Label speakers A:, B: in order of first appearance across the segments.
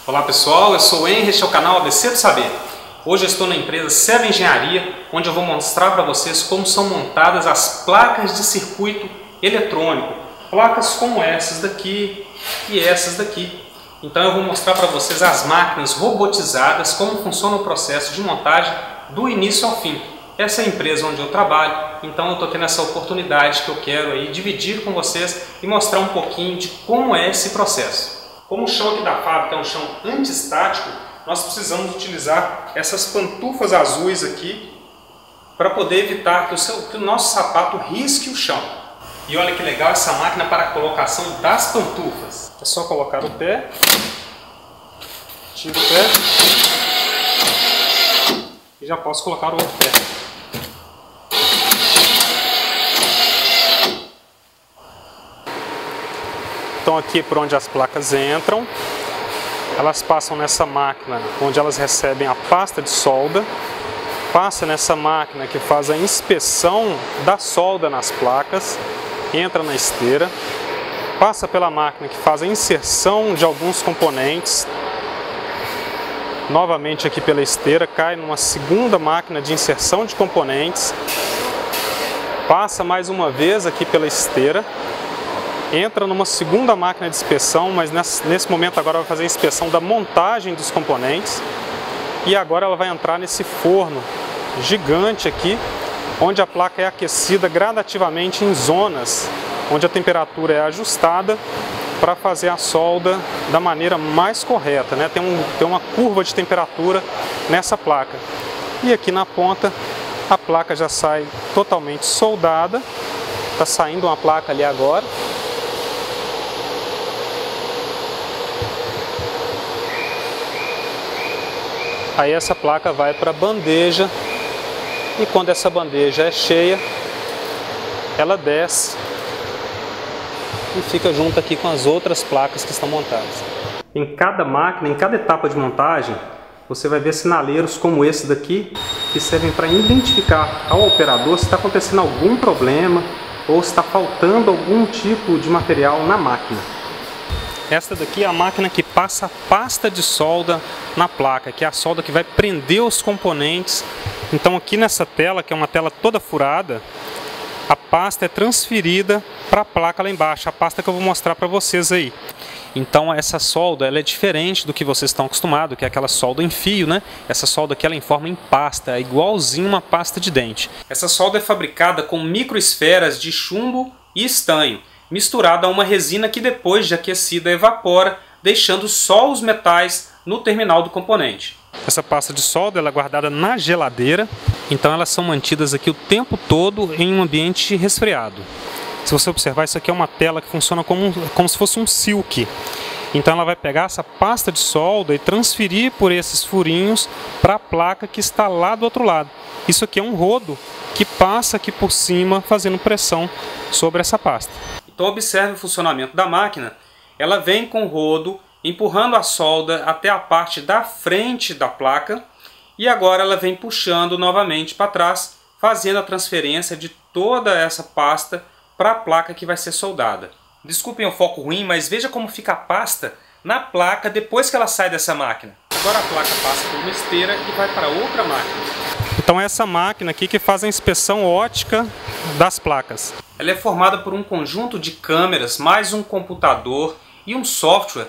A: Olá pessoal, eu sou o Henry, este é o canal ABC do Saber. Hoje eu estou na empresa Seva Engenharia, onde eu vou mostrar para vocês como são montadas as placas de circuito eletrônico. Placas como essas daqui e essas daqui. Então eu vou mostrar para vocês as máquinas robotizadas, como funciona o processo de montagem do início ao fim. Essa é a empresa onde eu trabalho, então eu estou tendo essa oportunidade que eu quero aí dividir com vocês e mostrar um pouquinho de como é esse processo. Como o chão aqui da fábrica é um chão antistático, nós precisamos utilizar essas pantufas azuis aqui para poder evitar que o nosso sapato risque o chão. E olha que legal essa máquina para a colocação das pantufas. É só colocar o pé, tira o pé e já posso colocar o outro pé. Então aqui por onde as placas entram, elas passam nessa máquina onde elas recebem a pasta de solda, passa nessa máquina que faz a inspeção da solda nas placas, entra na esteira, passa pela máquina que faz a inserção de alguns componentes, novamente aqui pela esteira, cai numa segunda máquina de inserção de componentes, passa mais uma vez aqui pela esteira, entra numa segunda máquina de inspeção, mas nesse momento agora vai fazer a inspeção da montagem dos componentes. E agora ela vai entrar nesse forno gigante aqui, onde a placa é aquecida gradativamente em zonas, onde a temperatura é ajustada para fazer a solda da maneira mais correta, né? Tem uma curva de temperatura nessa placa. E aqui na ponta a placa já sai totalmente soldada, está saindo uma placa ali agora. Aí essa placa vai para a bandeja e quando essa bandeja é cheia, ela desce e fica junto aqui com as outras placas que estão montadas. Em cada máquina, em cada etapa de montagem, você vai ver sinaleiros como esse daqui, que servem para identificar ao operador se está acontecendo algum problema ou se está faltando algum tipo de material na máquina. Esta daqui é a máquina que passa a pasta de solda na placa, que é a solda que vai prender os componentes. Então aqui nessa tela, que é uma tela toda furada, a pasta é transferida para a placa lá embaixo, a pasta que eu vou mostrar para vocês aí. Então essa solda ela é diferente do que vocês estão acostumados, que é aquela solda em fio, né? Essa solda aqui ela é em forma em pasta, é igualzinho uma pasta de dente. Essa solda é fabricada com microesferas de chumbo e estanho, misturada a uma resina que depois de aquecida evapora, deixando só os metais no terminal do componente. Essa pasta de solda ela é guardada na geladeira, então elas são mantidas aqui o tempo todo em um ambiente resfriado. Se você observar, isso aqui é uma tela que funciona como se fosse um silk. Então ela vai pegar essa pasta de solda e transferir por esses furinhos para a placa que está lá do outro lado. Isso aqui é um rodo que passa aqui por cima fazendo pressão sobre essa pasta. Então observe o funcionamento da máquina. Ela vem com o rodo empurrando a solda até a parte da frente da placa e agora ela vem puxando novamente para trás, fazendo a transferência de toda essa pasta para a placa que vai ser soldada. Desculpem o foco ruim, mas veja como fica a pasta na placa depois que ela sai dessa máquina. Agora a placa passa por uma esteira e vai para outra máquina. Então é essa máquina aqui que faz a inspeção ótica das placas. Ela é formada por um conjunto de câmeras, mais um computador e um software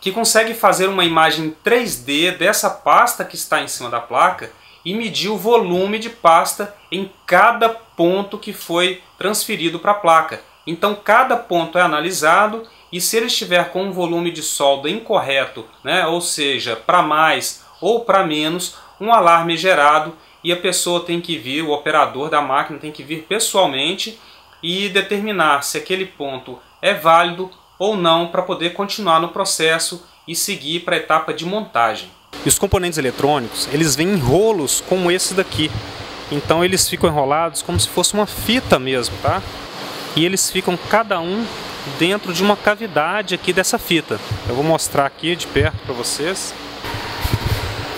A: que consegue fazer uma imagem 3D dessa pasta que está em cima da placa e medir o volume de pasta em cada ponto que foi transferido para a placa. Então cada ponto é analisado e se ele estiver com um volume de solda incorreto, né, ou seja, para mais ou para menos, um alarme é gerado e a pessoa tem que vir, o operador da máquina tem que vir pessoalmente e determinar se aquele ponto é válido ou não para poder continuar no processo e seguir para a etapa de montagem. E os componentes eletrônicos, eles vêm em rolos como esse daqui. Então eles ficam enrolados como se fosse uma fita mesmo, tá? E eles ficam cada um dentro de uma cavidade aqui dessa fita. Eu vou mostrar aqui de perto para vocês.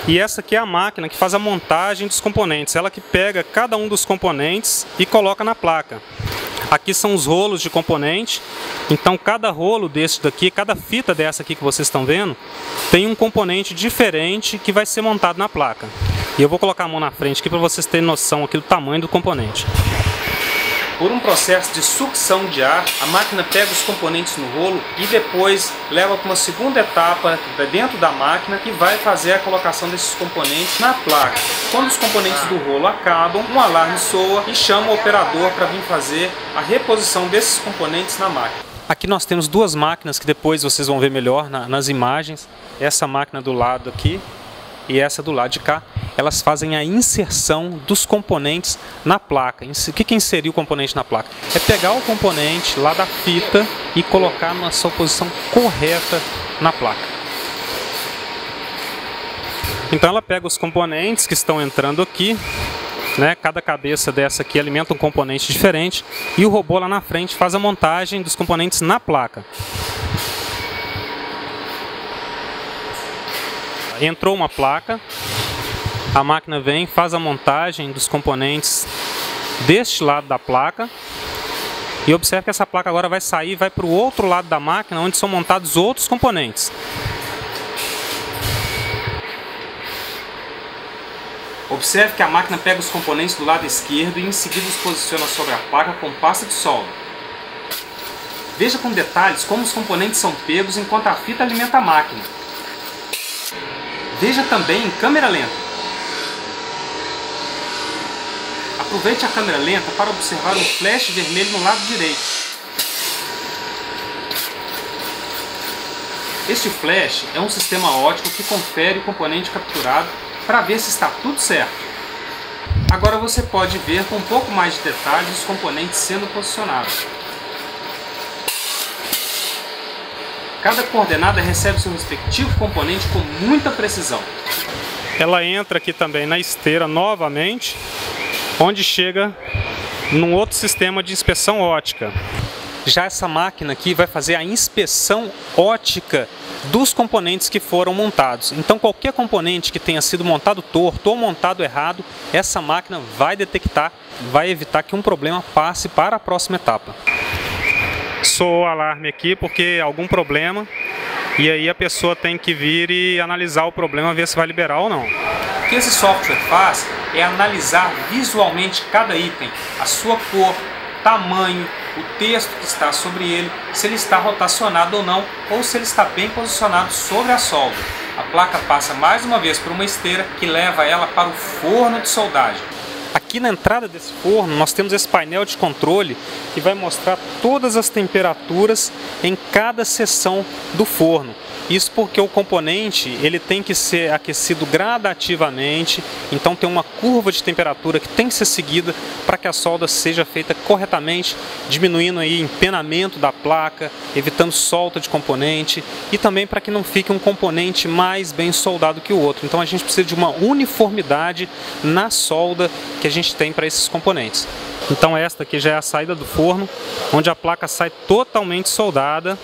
A: E essa aqui é a máquina que faz a montagem dos componentes. Ela que pega cada um dos componentes e coloca na placa. Aqui são os rolos de componente. Então cada rolo desse daqui, cada fita dessa aqui que vocês estão vendo, tem um componente diferente que vai ser montado na placa. E eu vou colocar a mão na frente aqui para vocês terem noção aqui do tamanho do componente. Por um processo de sucção de ar, a máquina pega os componentes no rolo e depois leva para uma segunda etapa dentro da máquina que vai fazer a colocação desses componentes na placa. Quando os componentes do rolo acabam, um alarme soa e chama o operador para vir fazer a reposição desses componentes na máquina. Aqui nós temos duas máquinas que depois vocês vão ver melhor nas imagens. Essa máquina do lado aqui e essa do lado de cá. Elas fazem a inserção dos componentes na placa. O que é inserir o componente na placa? É pegar o componente lá da fita e colocar na sua posição correta na placa. Então ela pega os componentes que estão entrando aqui, né? Cada cabeça dessa aqui alimenta um componente diferente e o robô lá na frente faz a montagem dos componentes na placa. Entrou uma placa. A máquina vem, faz a montagem dos componentes deste lado da placa. E observe que essa placa agora vai sair e vai para o outro lado da máquina, onde são montados outros componentes. Observe que a máquina pega os componentes do lado esquerdo e em seguida os posiciona sobre a placa com pasta de solda. Veja com detalhes como os componentes são pegos enquanto a fita alimenta a máquina. Veja também em câmera lenta. Aproveite a câmera lenta para observar um flash vermelho no lado direito. Este flash é um sistema óptico que confere o componente capturado para ver se está tudo certo. Agora você pode ver com um pouco mais de detalhes os componentes sendo posicionados. Cada coordenada recebe seu respectivo componente com muita precisão. Ela entra aqui também na esteira novamente, onde chega num outro sistema de inspeção ótica. Já essa máquina aqui vai fazer a inspeção ótica dos componentes que foram montados. Então qualquer componente que tenha sido montado torto ou montado errado, essa máquina vai detectar, vai evitar que um problema passe para a próxima etapa. Soou o alarme aqui porque algum problema, e aí a pessoa tem que vir e analisar o problema, ver se vai liberar ou não. O que esse software faz é analisar visualmente cada item, a sua cor, tamanho, o texto que está sobre ele, se ele está rotacionado ou não, ou se ele está bem posicionado sobre a solda. A placa passa mais uma vez por uma esteira que leva ela para o forno de soldagem. Aqui na entrada desse forno nós temos esse painel de controle que vai mostrar todas as temperaturas em cada seção do forno. Isso porque o componente ele tem que ser aquecido gradativamente, então tem uma curva de temperatura que tem que ser seguida para que a solda seja feita corretamente, diminuindo aí empenamento da placa, evitando solta de componente e também para que não fique um componente mais bem soldado que o outro. Então a gente precisa de uma uniformidade na solda que a gente tem para esses componentes. Então esta aqui já é a saída do forno, onde a placa sai totalmente soldada.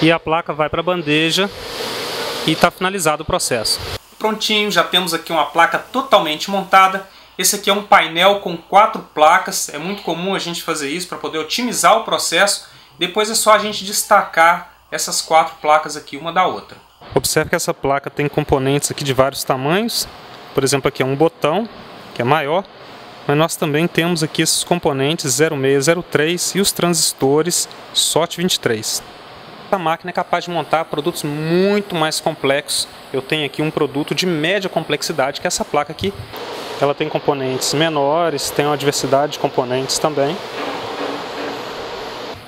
A: E a placa vai para a bandeja e está finalizado o processo. Prontinho, já temos aqui uma placa totalmente montada. Esse aqui é um painel com 4 placas. É muito comum a gente fazer isso para poder otimizar o processo. Depois é só a gente destacar essas 4 placas aqui uma da outra. Observe que essa placa tem componentes aqui de vários tamanhos. Por exemplo, aqui é um botão, que é maior. Mas nós também temos aqui esses componentes 06, 03 e os transistores SOT23. A máquina é capaz de montar produtos muito mais complexos. Eu tenho aqui um produto de média complexidade, que é essa placa aqui. Ela tem componentes menores, tem uma diversidade de componentes também.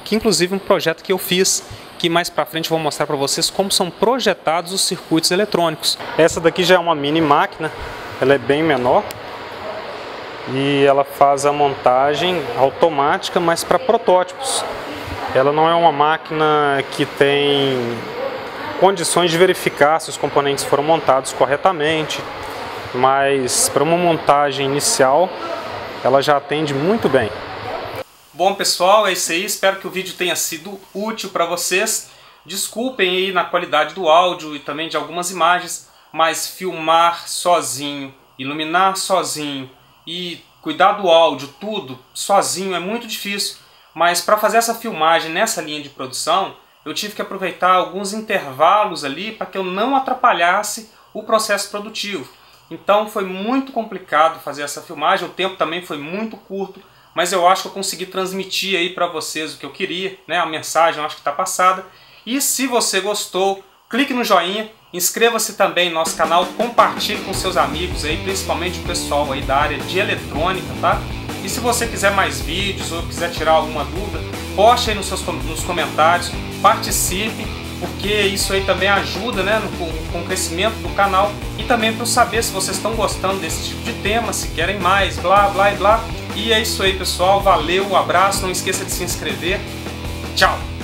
A: Que inclusive um projeto que eu fiz, que mais pra frente eu vou mostrar para vocês como são projetados os circuitos eletrônicos. Essa daqui já é uma mini máquina, ela é bem menor. E ela faz a montagem automática, mas para protótipos. Ela não é uma máquina que tem condições de verificar se os componentes foram montados corretamente, mas para uma montagem inicial ela já atende muito bem. Bom pessoal, é isso aí, espero que o vídeo tenha sido útil para vocês. Desculpem aí na qualidade do áudio e também de algumas imagens, mas filmar sozinho, iluminar sozinho e cuidar do áudio, tudo sozinho é muito difícil. Mas para fazer essa filmagem nessa linha de produção, eu tive que aproveitar alguns intervalos ali para que eu não atrapalhasse o processo produtivo. Então foi muito complicado fazer essa filmagem, o tempo também foi muito curto, mas eu acho que eu consegui transmitir aí para vocês o que eu queria, né? A mensagem eu acho que está passada. E se você gostou, clique no joinha, inscreva-se também no nosso canal, compartilhe com seus amigos aí, principalmente o pessoal aí da área de eletrônica, tá? E se você quiser mais vídeos ou quiser tirar alguma dúvida, poste aí nos comentários, participe, porque isso aí também ajuda, né, com o crescimento do canal e também para eu saber se vocês estão gostando desse tipo de tema, se querem mais, blá blá e blá. E é isso aí, pessoal, valeu, um abraço, não esqueça de se inscrever, tchau!